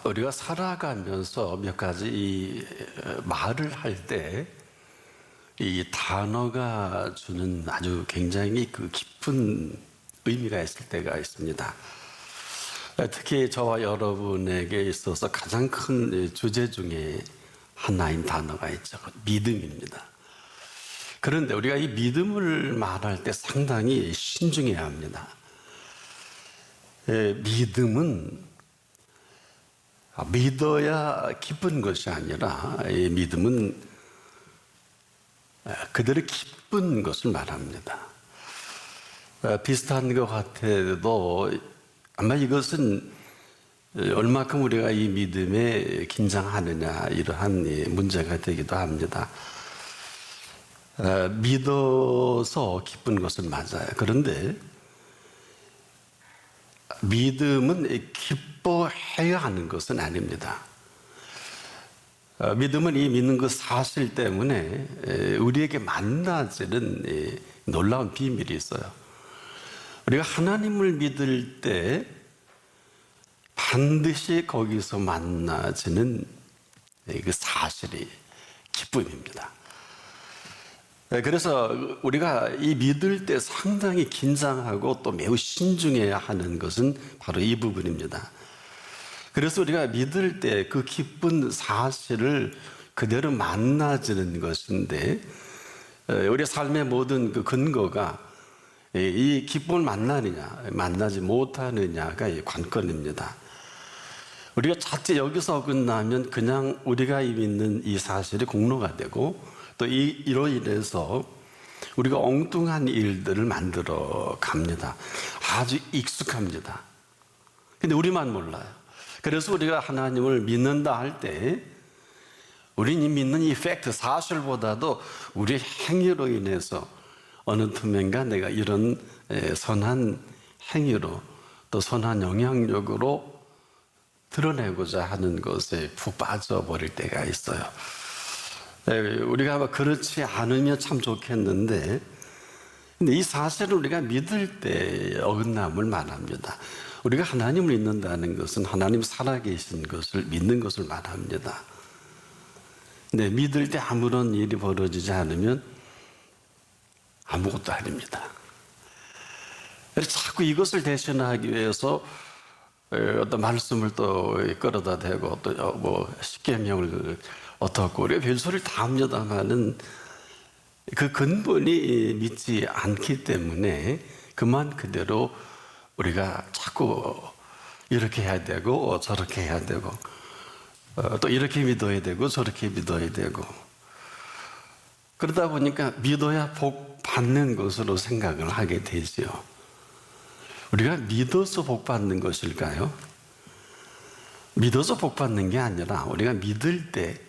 우리가 살아가면서 몇 가지 말을 할 때 이 단어가 주는 아주 굉장히 깊은 의미가 있을 때가 있습니다. 특히 저와 여러분에게 있어서 가장 큰 주제 중에 하나인 단어가 있죠. 믿음입니다. 그런데 우리가 이 믿음을 말할 때 상당히 신중해야 합니다. 믿음은 믿어야 기쁜 것이 아니라 이 믿음은 그대로 기쁜 것을 말합니다. 비슷한 것 같아도 아마 이것은 얼마큼 우리가 이 믿음에 긴장하느냐 이러한 문제가 되기도 합니다. 믿어서 기쁜 것은 맞아요. 그런데 믿음은 기뻐해야 하는 것은 아닙니다. 믿음은 이 믿는 그 사실 때문에 우리에게 만나지는 놀라운 비밀이 있어요. 우리가 하나님을 믿을 때 반드시 거기서 만나지는 그 사실이 기쁨입니다. 그래서 우리가 이 믿을 때 상당히 긴장하고 또 매우 신중해야 하는 것은 바로 이 부분입니다. 그래서 우리가 믿을 때 그 기쁜 사실을 그대로 만나지는 것인데 우리 삶의 모든 그 근거가 이 기쁨을 만나느냐 만나지 못하느냐가 관건입니다. 우리가 자칫 여기서 어긋나면 그냥 우리가 믿는 이 사실이 공로가 되고 또 이로 인해서 우리가 엉뚱한 일들을 만들어 갑니다. 아주 익숙합니다. 근데 우리만 몰라요. 그래서 우리가 하나님을 믿는다 할 때 우리는 믿는 이 팩트 사실보다도 우리의 행위로 인해서 어느 틈엔가 내가 이런 선한 행위로 또 선한 영향력으로 드러내고자 하는 것에 푹 빠져버릴 때가 있어요. 우리가 아마 그렇지 않으면 참 좋겠는데 근데 이 사실을 우리가 믿을 때 어긋남을 말합니다. 우리가 하나님을 믿는다는 것은 하나님 살아계신 것을 믿는 것을 말합니다. 근데 믿을 때 아무런 일이 벌어지지 않으면 아무것도 아닙니다. 그래서 자꾸 이것을 대신하기 위해서 어떤 말씀을 또 끌어다 대고 또 뭐 십계명을 어떻고 우리가 별소리를 다 합니다만은 그 근본이 믿지 않기 때문에 그만 그대로 우리가 자꾸 이렇게 해야 되고 저렇게 해야 되고 또 이렇게 믿어야 되고 저렇게 믿어야 되고 그러다 보니까 믿어야 복 받는 것으로 생각을 하게 되죠. 우리가 믿어서 복 받는 것일까요? 믿어서 복 받는 게 아니라 우리가 믿을 때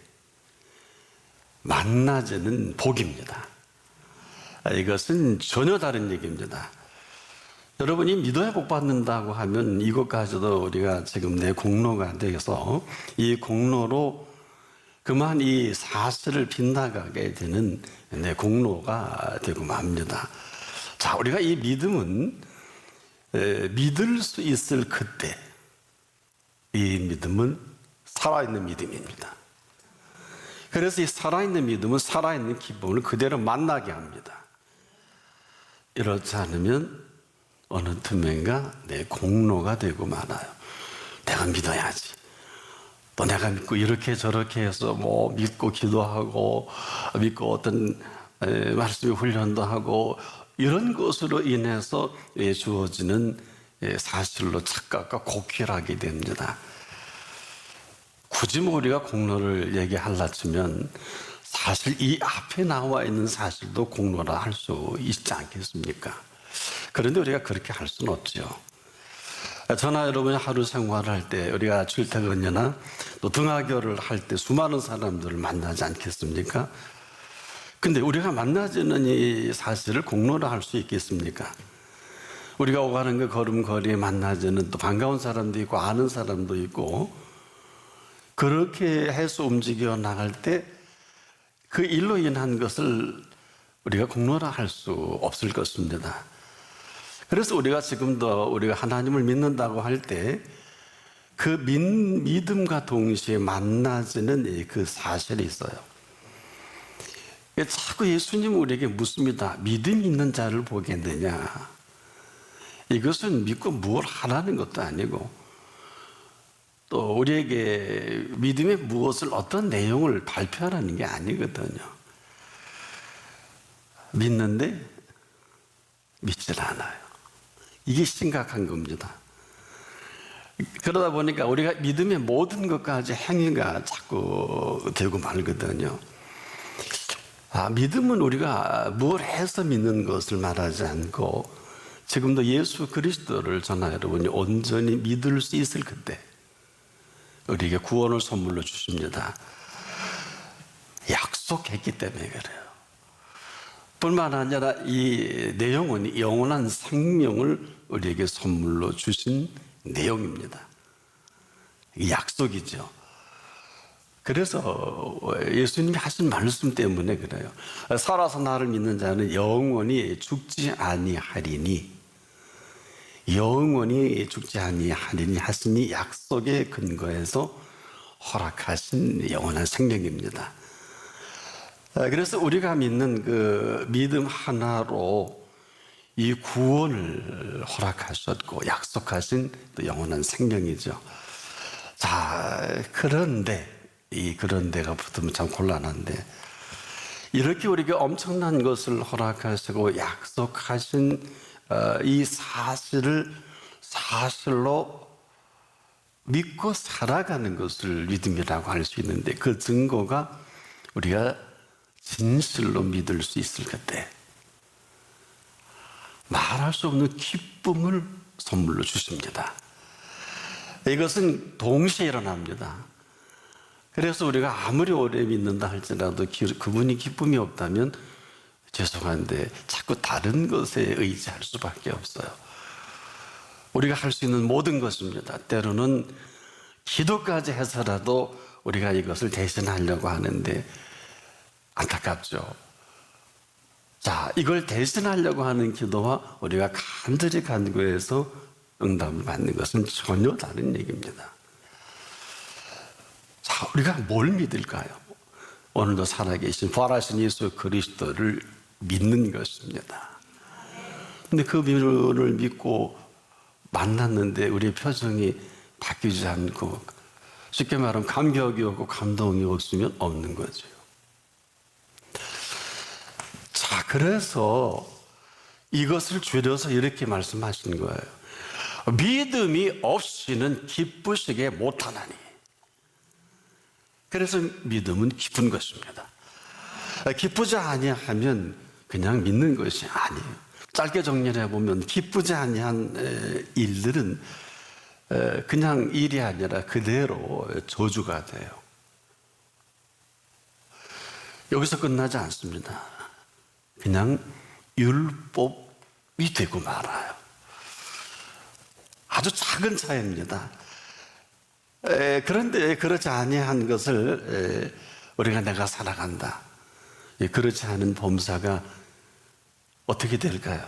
만나지는 복입니다. 이것은 전혀 다른 얘기입니다. 여러분이 믿어야 복 받는다고 하면 이것까지도 우리가 지금 내 공로가 되어서 이 공로로 그만 이 사실을 빗나가게 되는 내 공로가 되고 맙니다. 자, 우리가 이 믿음은 믿을 수 있을 그때 이 믿음은 살아있는 믿음입니다. 그래서 이 살아있는 믿음은 살아있는 기쁨을 그대로 만나게 합니다. 이렇지 않으면 어느 틈엔가 내 공로가 되고 말아요. 내가 믿어야지. 또 내가 믿고 이렇게 저렇게 해서 뭐 믿고 기도하고 믿고 어떤 말씀의 훈련도 하고 이런 것으로 인해서 주어지는 사실로 착각과 곡해하게 됩니다. 굳이 뭐 우리가 공로를 얘기하려 치면 사실 이 앞에 나와 있는 사실도 공로라 할 수 있지 않겠습니까? 그런데 우리가 그렇게 할 수는 없죠. 저나 여러분이 하루 생활할 때 우리가 출퇴근이나 또 등하교를 할 때 수많은 사람들을 만나지 않겠습니까? 근데 우리가 만나지는 이 사실을 공로라 할 수 있겠습니까? 우리가 오가는 그 걸음걸이에 만나지는 또 반가운 사람도 있고 아는 사람도 있고 그렇게 해서 움직여 나갈 때 그 일로 인한 것을 우리가 공로라 할 수 없을 것입니다. 그래서 우리가 지금도 우리가 하나님을 믿는다고 할 때 그 믿음과 동시에 만나지는 그 사실이 있어요. 자꾸 예수님은 우리에게 묻습니다. 믿음이 있는 자를 보겠느냐? 이것은 믿고 뭘 하라는 것도 아니고, 또 우리에게 믿음의 무엇을 어떤 내용을 발표하라는 게 아니거든요. 믿는데 믿질 않아요. 이게 심각한 겁니다. 그러다 보니까 우리가 믿음의 모든 것까지 행위가 자꾸 되고 말거든요. 믿음은 우리가 뭘 해서 믿는 것을 말하지 않고, 지금도 예수 그리스도를 저나 여러분이 온전히 믿을 수 있을 그때 우리에게 구원을 선물로 주십니다. 약속했기 때문에 그래요. 뿐만 아니라 이 내용은 영원한 생명을 우리에게 선물로 주신 내용입니다. 약속이죠. 그래서 예수님이 하신 말씀 때문에 그래요. 살아서 나를 믿는 자는 영원히 죽지 아니하리니, 영원히 죽지 아니하리니 하시니 약속의 근거에서 허락하신 영원한 생명입니다. 그래서 우리가 믿는 그 믿음 하나로 이 구원을 허락하셨고 약속하신 또 영원한 생명이죠. 자, 그런데가 붙으면 참 곤란한데, 이렇게 우리가 엄청난 것을 허락하시고 약속하신 이 사실을 사실로 믿고 살아가는 것을 믿음이라고 할 수 있는데, 그 증거가 우리가 진실로 믿을 수 있을 그때 말할 수 없는 기쁨을 선물로 주십니다. 이것은 동시에 일어납니다. 그래서 우리가 아무리 오래 믿는다 할지라도 그분이 기쁨이 없다면 죄송한데 자꾸 다른 것에 의지할 수밖에 없어요. 우리가 할 수 있는 모든 것입니다. 때로는 기도까지 해서라도 우리가 이것을 대신하려고 하는데 안타깝죠. 자, 이걸 대신하려고 하는 기도와 우리가 간절히 간구해서 응답을 받는 것은 전혀 다른 얘기입니다. 자, 우리가 뭘 믿을까요? 오늘도 살아계신 부활하신 예수 그리스도를 믿는 것입니다. 근데 그 비밀을 믿고 만났는데 우리의 표정이 바뀌지 않고, 쉽게 말하면 감격이 없고 감동이 없으면 없는 거죠. 자, 그래서 이것을 줄여서 이렇게 말씀하신 거예요. 믿음이 없이는 기쁘시게 못하나니. 그래서 믿음은 기쁜 것입니다. 기쁘지 아니하면 그냥 믿는 것이 아니에요. 짧게 정리를 해보면 기쁘지 아니한 일들은 그냥 일이 아니라 그대로 저주가 돼요. 여기서 끝나지 않습니다. 그냥 율법이 되고 말아요. 아주 작은 차이입니다. 그런데 그렇지 아니한 것을 우리가 내가 살아간다. 그렇지 않은 범사가 어떻게 될까요?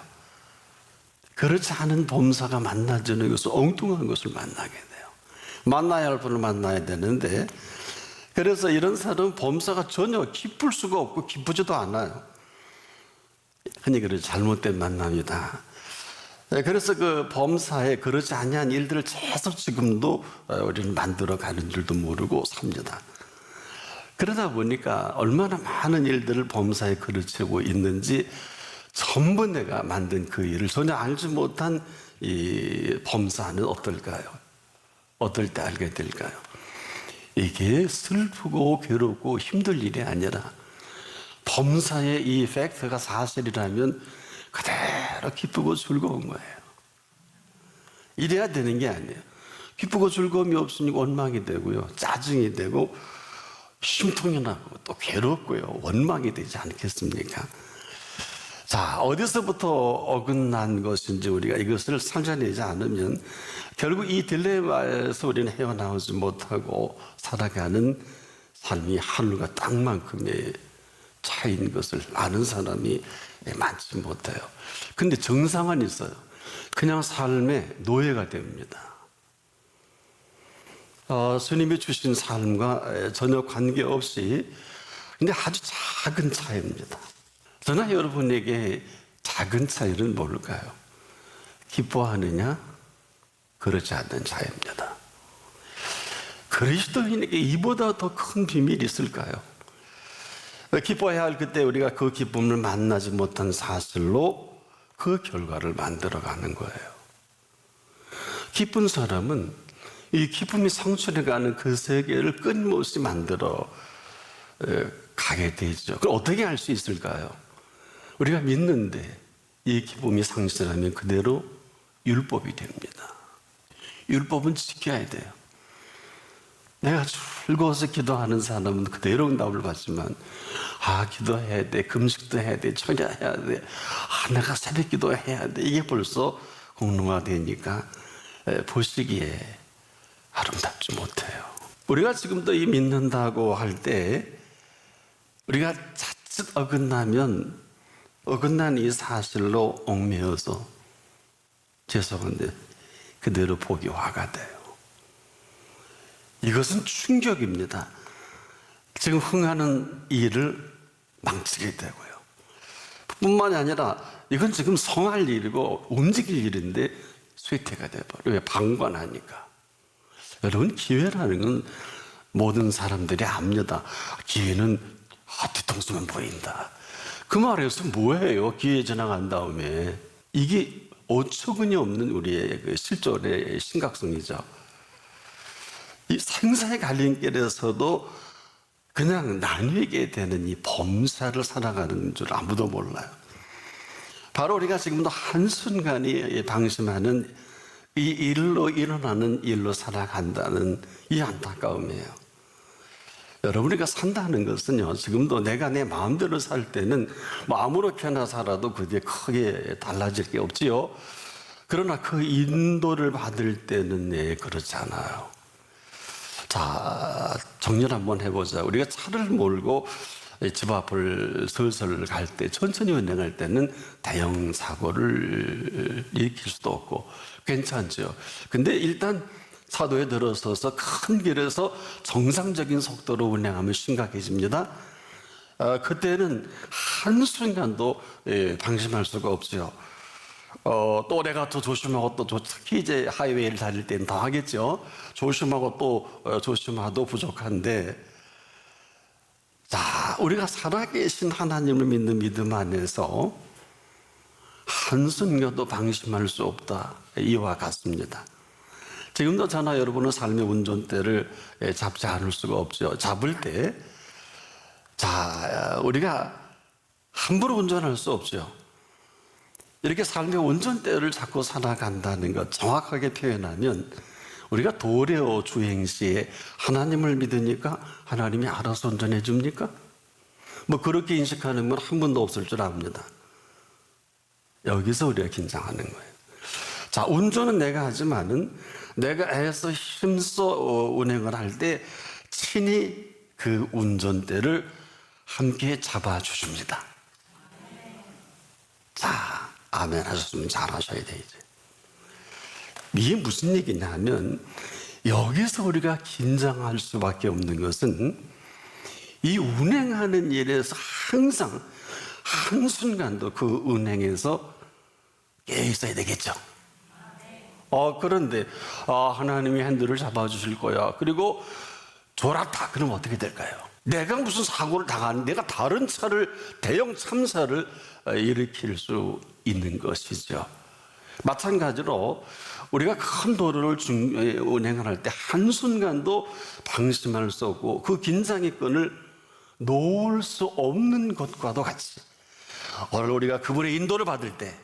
그렇지 않은 범사가 만나주는 것은 엉뚱한 것을 만나게 돼요. 만나야 할 분을 만나야 되는데, 그래서 이런 사람은 범사가 전혀 기쁠 수가 없고 기쁘지도 않아요. 흔히 그런 잘못된 만남이다. 그래서 그 범사에 그렇지 아니한 일들을 계속 지금도 우리는 만들어가는 줄도 모르고 삽니다. 그러다 보니까 얼마나 많은 일들을 범사에 그르치고 있는지 전부 내가 만든 그 일을 전혀 알지 못한 이 범사는 어떨까요? 어떨 때 알게 될까요? 이게 슬프고 괴롭고 힘들 일이 아니라 범사의 이 팩트가 사실이라면 그대로 기쁘고 즐거운 거예요. 이래야 되는 게 아니에요. 기쁘고 즐거움이 없으니까 원망이 되고요, 짜증이 되고 심통이 나고 또 괴롭고요, 원망이 되지 않겠습니까? 자, 어디서부터 어긋난 것인지 우리가 이것을 살려내지 않으면 결국 이 딜레마에서 우리는 헤어나오지 못하고 살아가는 삶이 하늘과 땅만큼의 차이인 것을 아는 사람이 많지 못해요. 근데 정상은 있어요. 그냥 삶의 노예가 됩니다. 스님이 주신 삶과 전혀 관계없이 근데 아주 작은 차이입니다. 저나 여러분에게 작은 차이는 뭘까요? 기뻐하느냐, 그렇지 않는 차이입니다. 그리스도인에게 이보다 더 큰 비밀이 있을까요? 기뻐해야 할 그때 우리가 그 기쁨을 만나지 못한 사실로 그 결과를 만들어가는 거예요. 기쁜 사람은 이 기쁨이 상실해가는 그 세계를 끊임없이 만들어 가게 되죠. 그럼 어떻게 할 수 있을까요? 우리가 믿는데 이 기쁨이 상실하면 그대로 율법이 됩니다. 율법은 지켜야 돼요. 내가 즐거워서 기도하는 사람은 그대로 응답을 받지만 기도해야 돼, 금식도 해야 돼, 청야해야 돼, 내가 새벽 기도해야 돼, 이게 벌써 공론화되니까 보시기에 아름답지 못해요. 우리가 지금도 이 믿는다고 할 때 우리가 자칫 어긋나면 어긋난 이 사실로 얽매여서 죄송한데 그대로 복이 화가 돼요. 이것은 충격입니다. 지금 흥하는 일을 망치게 되고요. 뿐만이 아니라 이건 지금 성할 일이고 움직일 일인데 쇠퇴가 돼버려요. 왜? 방관하니까. 여러분, 기회라는 건 모든 사람들이 압니다. 기회는 뒤통수만 보인다. 그 말에서 뭐예요? 기회 지나간 다음에. 이게 어처구니 없는 우리의 그 실존의 심각성이죠. 이 생사의 갈림길에서도 그냥 나뉘게 되는 이 범사를 살아가는 줄 아무도 몰라요. 바로 우리가 지금도 한순간이 방심하는 이 일로 일어나는 일로 살아간다는 이 안타까움이에요. 여러분, 우리가 산다는 것은요, 지금도 내가 내 마음대로 살 때는 뭐 아무렇게나 살아도 그게 크게 달라질 게 없지요. 그러나 그 인도를 받을 때는 그렇지 않아요. 자, 정리를 한번 해보자. 우리가 차를 몰고 집 앞을 슬슬 갈 때, 천천히 운행할 때는 대형 사고를 일으킬 수도 없고 괜찮죠. 근데 일단 차도에 들어서서 큰 길에서 정상적인 속도로 운행하면 심각해집니다. 그때는 한순간도 방심할 수가 없죠. 또 내가 더 조심하고 또 특히 이제 하이웨이를 달릴 때는 더 하겠죠. 조심하고 또 조심하도 부족한데, 자, 우리가 살아계신 하나님을 믿는 믿음 안에서 한순간도 방심할 수 없다. 이와 같습니다. 지금도 저나 여러분은 삶의 운전대를 잡지 않을 수가 없죠. 잡을 때, 자, 우리가 함부로 운전할 수 없죠. 이렇게 삶의 운전대를 잡고 살아간다는 것 정확하게 표현하면 우리가 도레오 주행 시에 하나님을 믿으니까 하나님이 알아서 운전해 줍니까? 뭐 그렇게 인식하는 건 한 번도 없을 줄 압니다. 여기서 우리가 긴장하는 거예요. 자, 운전은 내가 하지만은 내가 애써 힘써 운행을 할 때 친히 그 운전대를 함께 잡아주십니다. 자, 아멘 하셨으면 잘하셔야 되죠. 이게 무슨 얘기냐 하면 여기서 우리가 긴장할 수밖에 없는 것은 이 운행하는 일에서 항상 한순간도 그 운행에서 깨어 있어야 되겠죠. 그런데 하나님이 핸들을 잡아주실 거야. 그리고 졸았다. 그럼 어떻게 될까요? 내가 무슨 사고를 당하는, 내가 다른 차를, 대형 참사를 일으킬 수 있는 것이죠. 마찬가지로 우리가 큰 도로를 운행을 할 때 한순간도 방심할 수 없고 그 긴장의 끈을 놓을 수 없는 것과도 같이 오늘 우리가 그분의 인도를 받을 때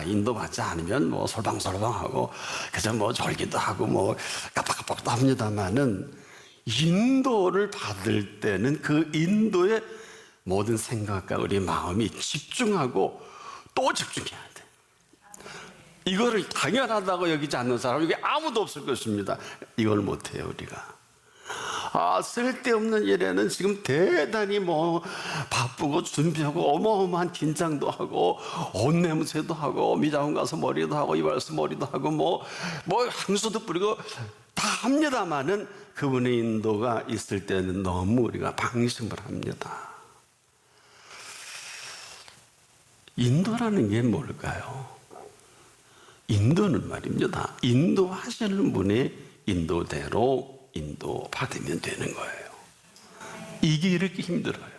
인도받지 않으면 뭐 솔방솔방하고 그저 뭐 졸기도 하고 뭐 깜빡깜빡도 합니다만은 인도를 받을 때는 그 인도에 모든 생각과 우리 마음이 집중하고 또 집중해야 돼. 이거를 당연하다고 여기지 않는 사람은 이게 아무도 없을 것입니다. 이걸 못해요, 우리가. 쓸데없는 일에는 지금 대단히 뭐 바쁘고 준비하고 어마어마한 긴장도 하고 옷 냄새도 하고 미장원 가서 머리도 하고 이발소 머리도 하고 뭐 향수도 뿌리고 다 합니다마는 그분의 인도가 있을 때는 너무 우리가 방심을 합니다. 인도라는 게 뭘까요? 인도는 말입니다. 인도하시는 분의 인도대로 인도받으면 되는 거예요. 이게 이렇게 힘들어요.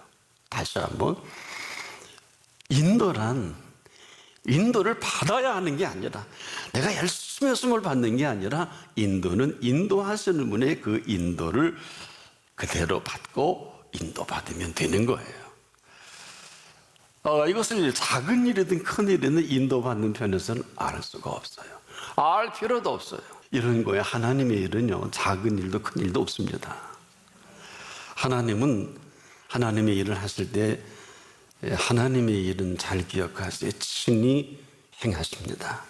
다시 한번, 인도를 받아야 하는 게 아니라, 내가 열심히 했음을 받는 게 아니라, 인도는 인도하시는 분의 그 인도를 그대로 받고 인도받으면 되는 거예요. 이것을 작은 일이든 큰 일이든 인도받는 편에서는 알 수가 없어요. 알 필요도 없어요. 이런 거에 하나님의 일은요, 작은 일도 큰 일도 없습니다. 하나님은 하나님의 일을 하실 때 하나님의 일은 잘 기억하세요. 친히 행하십니다.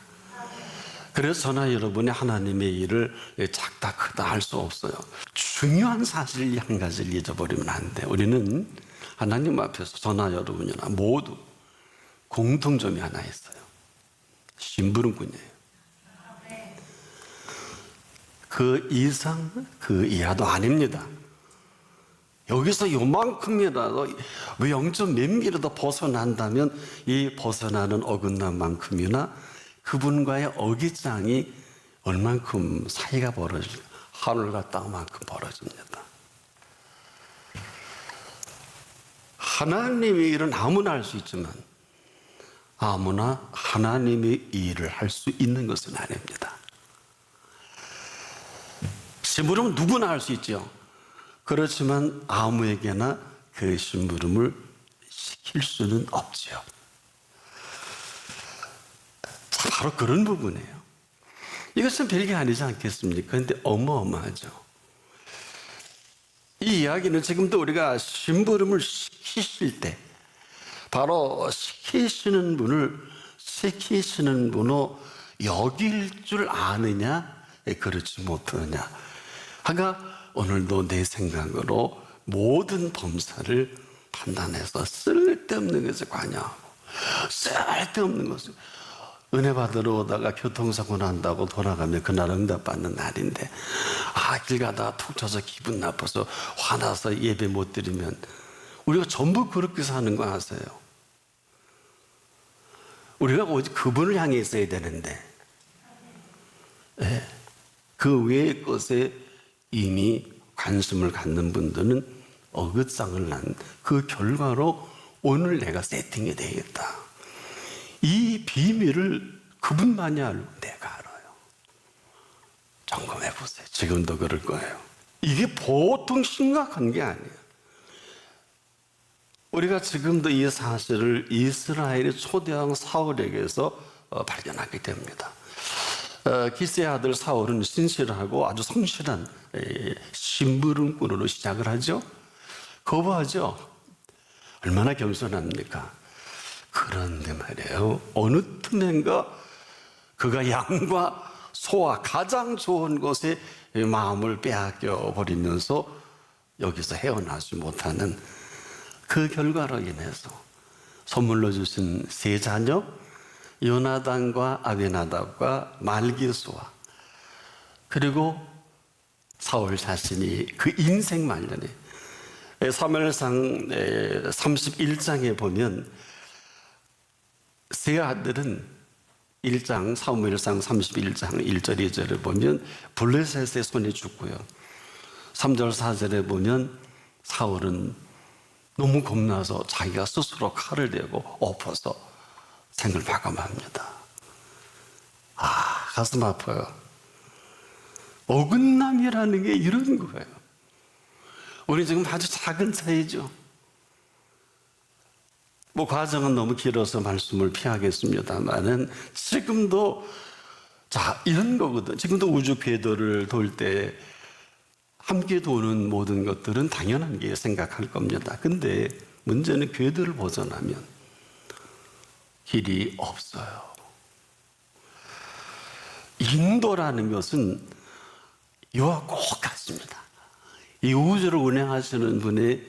그래서 저나 여러분이 하나님의 일을 작다 크다 할 수 없어요. 중요한 사실 한 가지를 잊어버리면 안 돼. 우리는 하나님 앞에서 저나 여러분이나 모두 공통점이 하나 있어요. 심부름꾼이에요. 그 이상 그 이하도 아닙니다. 여기서 요만큼이라도 0.몇 미리도 벗어난다면 이 벗어나는 어긋난 만큼이나 그분과의 어깃장이 얼만큼 사이가 벌어집니까? 하늘 갔다가 만큼 벌어집니다. 하나님의 일은 아무나 할 수 있지만 아무나 하나님의 일을 할 수 있는 것은 아닙니다. 심부름은 누구나 할 수 있죠. 그렇지만 아무에게나 그 심부름을 시킬 수는 없지요. 자, 바로 그런 부분이에요. 이것은 별게 아니지 않겠습니까? 그런데 어마어마하죠. 이 이야기는 지금도 우리가 심부름을 시키실 때 바로 시키시는 분으로 여길 줄 아느냐, 그렇지 못하느냐. 그러니까 오늘도 내 생각으로 모든 범사를 판단해서 쓸데없는 것에 관여하고 쓸데없는 것을 은혜 받으러 오다가 교통사고 난다고 돌아가면 그날 응답받는 날인데 길 가다가 툭 쳐서 기분 나빠서 화나서 예배 못 드리면 우리가 전부 그렇게 사는 거 아세요? 우리가 오직 그분을 향해 있어야 되는데 그 외의 것에 이미 관심을 갖는 분들은 어긋상을 난 그 결과로 오늘 내가 세팅이 되겠다. 이 비밀을 그분만이 알고 내가 알아요. 점검해 보세요. 지금도 그럴 거예요. 이게 보통 심각한 게 아니에요. 우리가 지금도 이 사실을 이스라엘의 초대왕 사울에게서 발견하게 됩니다. 기스의 아들 사울은 신실하고 아주 성실한 심부름꾼으로 시작을 하죠. 거부하죠. 얼마나 겸손합니까? 그런데 말이에요, 어느 틈엔가 그가 양과 소와 가장 좋은 것에 마음을 빼앗겨 버리면서 여기서 헤어나지 못하는 그 결과로 인해서 선물로 주신 세 자녀 요나단과 아비나답과 말기수와 그리고 사울 자신이 그 인생 말년에 사무엘상 31장에 보면 세 아들은 1장 사무엘상 31장 1절 2절을 보면 블레셋의 손에 죽고요. 3절 4절에 보면 사울은 너무 겁나서 자기가 스스로 칼을 대고 엎어서 생을 마감합니다. 가슴 아파요. 어긋남이라는 게 이런 거예요. 우리 지금 아주 작은 차이죠. 과정은 너무 길어서 말씀을 피하겠습니다만은 지금도 이런 거거든. 지금도 우주 궤도를 돌 때 함께 도는 모든 것들은 당연한 게 생각할 겁니다. 근데 문제는 궤도를 벗어나면 길이 없어요. 인도라는 것은 이와 꼭 같습니다. 이 우주를 운행하시는 분의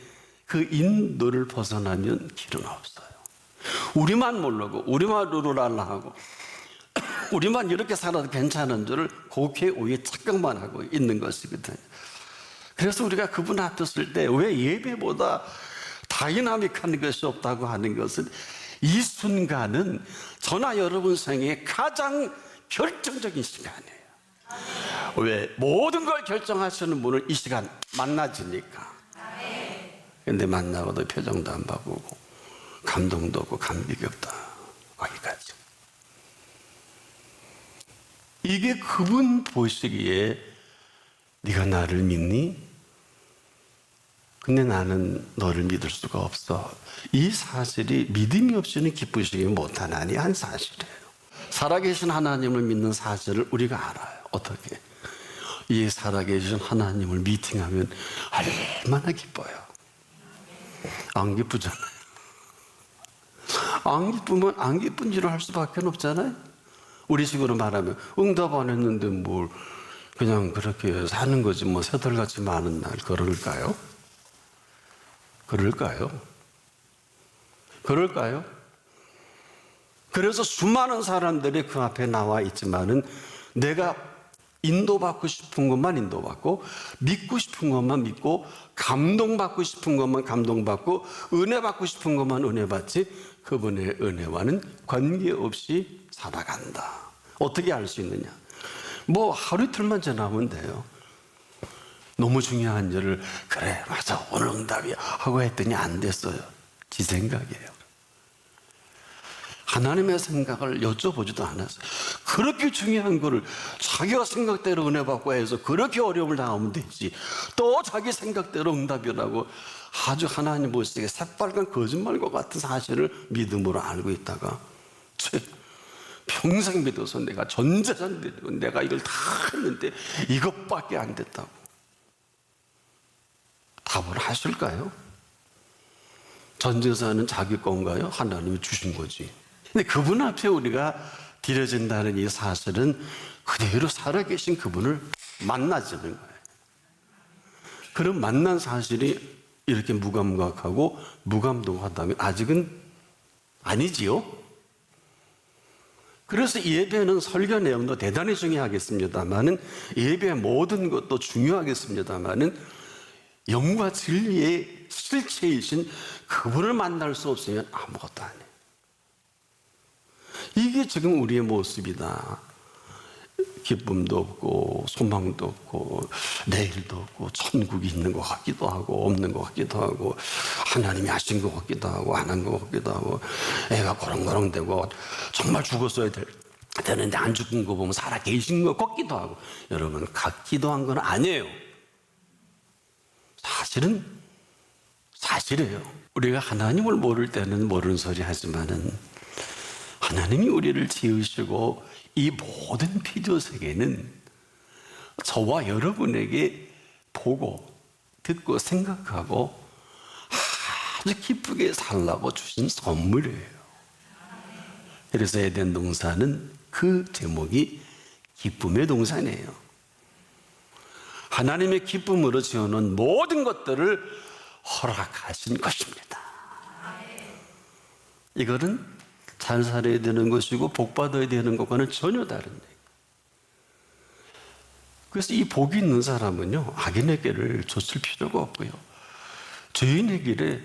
그 인도를 벗어나면 길은 없어요. 우리만 모르고 우리만 룰루랄라 하고 우리만 이렇게 살아도 괜찮은 줄을 고개 위에 착각만 하고 있는 것이거든요. 그래서 우리가 그분 앞에 설 때 왜 예배보다 다이나믹한 것이 없다고 하는 것은 이 순간은 저나 여러분 생애의 가장 결정적인 시간이에요. 왜? 모든 걸 결정하시는 분을 이 시간 만나지니까. 근데 만나고도 표정도 안 바꾸고 감동도 없고 감격이 없다. 거기까지. 이게 그분 보시기에 네가 나를 믿니? 근데 나는 너를 믿을 수가 없어. 이 사실이 믿음이 없이는 기쁘시기 못하나니 한 사실이에요. 살아계신 하나님을 믿는 사실을 우리가 알아요. 어떻게? 이 살아계신 하나님을 미팅하면 얼마나 기뻐요. 안 기쁘잖아요. 안 기쁘면 안 기쁜 일을 할 수밖에 없잖아요. 우리 식으로 말하면 응답 안 했는데 뭘 그냥 그렇게 사는 거지 뭐 새들같이 많은 날 그럴까요? 그럴까요? 그럴까요? 그래서 수많은 사람들이 그 앞에 나와 있지만은 내가 인도받고 싶은 것만 인도받고 믿고 싶은 것만 믿고 감동받고 싶은 것만 감동받고 은혜받고 싶은 것만 은혜받지 그분의 은혜와는 관계없이 살아간다. 어떻게 알 수 있느냐? 뭐 하루 이틀만 지나면 돼요. 너무 중요한 일을 그래 맞아 오늘 응답이야 하고 했더니 안 됐어요. 지 생각이에요. 하나님의 생각을 여쭤보지도 않았어요. 그렇게 중요한 거를 자기가 생각대로 은혜 받고 해서 그렇게 어려움을 당하면 되지. 또 자기 생각대로 응답이라고 아주 하나님 보시기에 새빨간 거짓말과 같은 사실을 믿음으로 알고 있다가 평생 믿어서 내가 전재산 드리고 내가 이걸 다 했는데 이것밖에 안 됐다고 답을 하실까요? 전재산은 자기 건가요? 하나님이 주신 거지. 근데 그분 앞에 우리가 드려진다는 이 사실은 그대로 살아계신 그분을 만나지는 거예요. 그런 만난 사실이 이렇게 무감각하고 무감동하다면 아직은 아니지요. 그래서 예배는 설교 내용도 대단히 중요하겠습니다만은 예배의 모든 것도 중요하겠습니다만은 영과 진리의 실체이신 그분을 만날 수 없으면 아무것도 아니에요. 이게 지금 우리의 모습이다. 기쁨도 없고 소망도 없고 내일도 없고 천국이 있는 것 같기도 하고 없는 것 같기도 하고 하나님이 하신 것 같기도 하고 안 한 것 같기도 하고 애가 거렁거렁대고 정말 죽었어야 되는데 안 죽은 거 보면 살아 계신 것 같기도 하고 여러분 같기도 한 건 아니에요. 사실은 사실이에요. 우리가 하나님을 모를 때는 모르는 소리 하지만은 하나님이 우리를 지으시고 이 모든 피조 세계는 저와 여러분에게 보고 듣고 생각하고 아주 기쁘게 살라고 주신 선물이에요. 그래서 에덴 동산은 그 제목이 기쁨의 동산이에요. 하나님의 기쁨으로 지어놓은 모든 것들을 허락하신 것입니다. 이거는 잘 살아야 되는 것이고 복 받아야 되는 것과는 전혀 다른 얘기. 그래서 이 복이 있는 사람은요 악인의 길을 좇을 필요가 없고요 죄인의 길에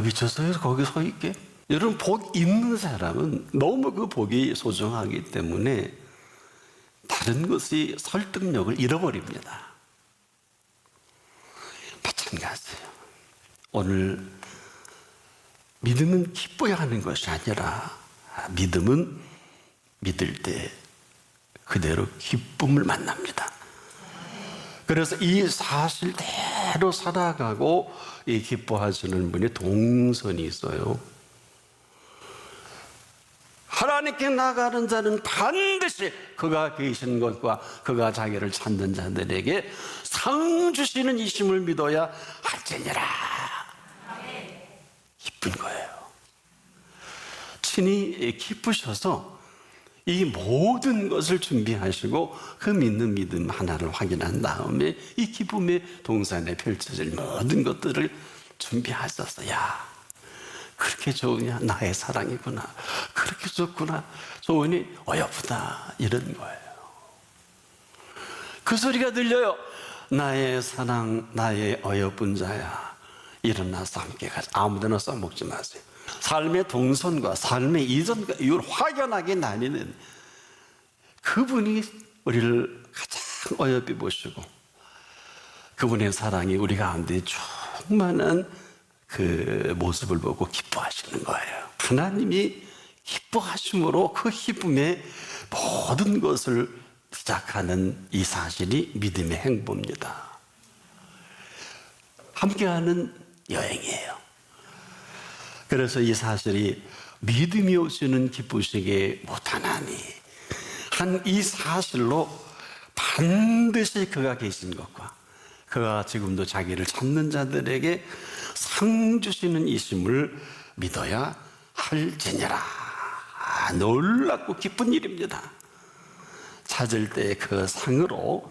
미쳤어요 거기 서 있게. 여러분 복 있는 사람은 너무 그 복이 소중하기 때문에 다른 것이 설득력을 잃어버립니다. 마찬가지예요. 오늘 믿음은 기뻐야 하는 것이 아니라 믿음은 믿을 때 그대로 기쁨을 만납니다. 그래서 이 사실대로 살아가고 이 기뻐하시는 분이 동선이 있어요. 하나님께 나가는 자는 반드시 그가 계신 것과 그가 자기를 찾는 자들에게 상 주시는 이심을 믿어야 할지니라. 기쁜 거예요. 친히 기쁘셔서 이 모든 것을 준비하시고 그 믿는 믿음 하나를 확인한 다음에 이 기쁨의 동산에 펼쳐질 모든 것들을 준비하셨어요. 그렇게 좋으냐? 나의 사랑이구나. 그렇게 좋구나. 좋으니 어여쁘다. 이런 거예요. 그 소리가 들려요. 나의 사랑, 나의 어여쁜 자야. 일어나서 함께 가자. 아무데나 써먹지 마세요. 삶의 동선과 삶의 이전과 이후를 확연하게 나뉘는 그분이 우리를 가장 어여삐 보시고 그분의 사랑이 우리 가운데 충만한 그 모습을 보고 기뻐하시는 거예요. 하나님이 기뻐하심으로 그 기쁨의 모든 것을 시작하는 이 사실이 믿음의 행보입니다. 함께하는 여행이에요. 그래서 이 사실이 믿음이 없이는 기쁘시게 못하나니 한 이 사실로 반드시 그가 계신 것과 그가 지금도 자기를 찾는 자들에게 상 주시는 이심을 믿어야 할지니라. 놀랍고 기쁜 일입니다. 찾을 때 그 상으로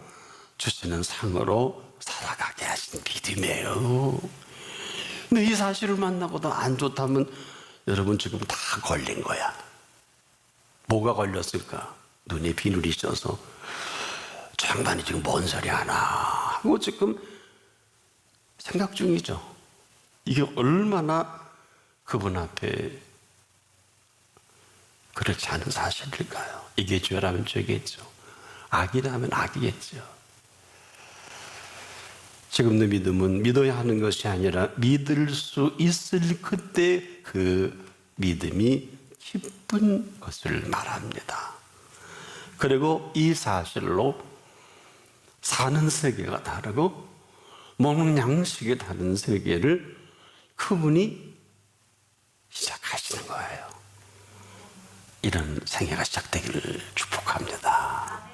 주시는 상으로 살아가게 하신 믿음이에요. 근데 이 사실을 만나고도 안 좋다면 여러분 지금 다 걸린 거야. 뭐가 걸렸을까? 눈에 비늘이 있어서 저 양반이 지금 뭔 소리 하나 하고 지금 생각 중이죠. 이게 얼마나 그분 앞에 그렇지 않은 사실일까요? 이게 죄라면 죄겠죠. 악이라면 악이겠죠. 지금도 믿음은 믿어야 하는 것이 아니라 믿을 수 있을 그때 그 믿음이 기쁜 것을 말합니다. 그리고 이 사실로 사는 세계가 다르고 먹는 양식이 다른 세계를 그분이 시작하시는 거예요. 이런 생애가 시작되기를 축복합니다.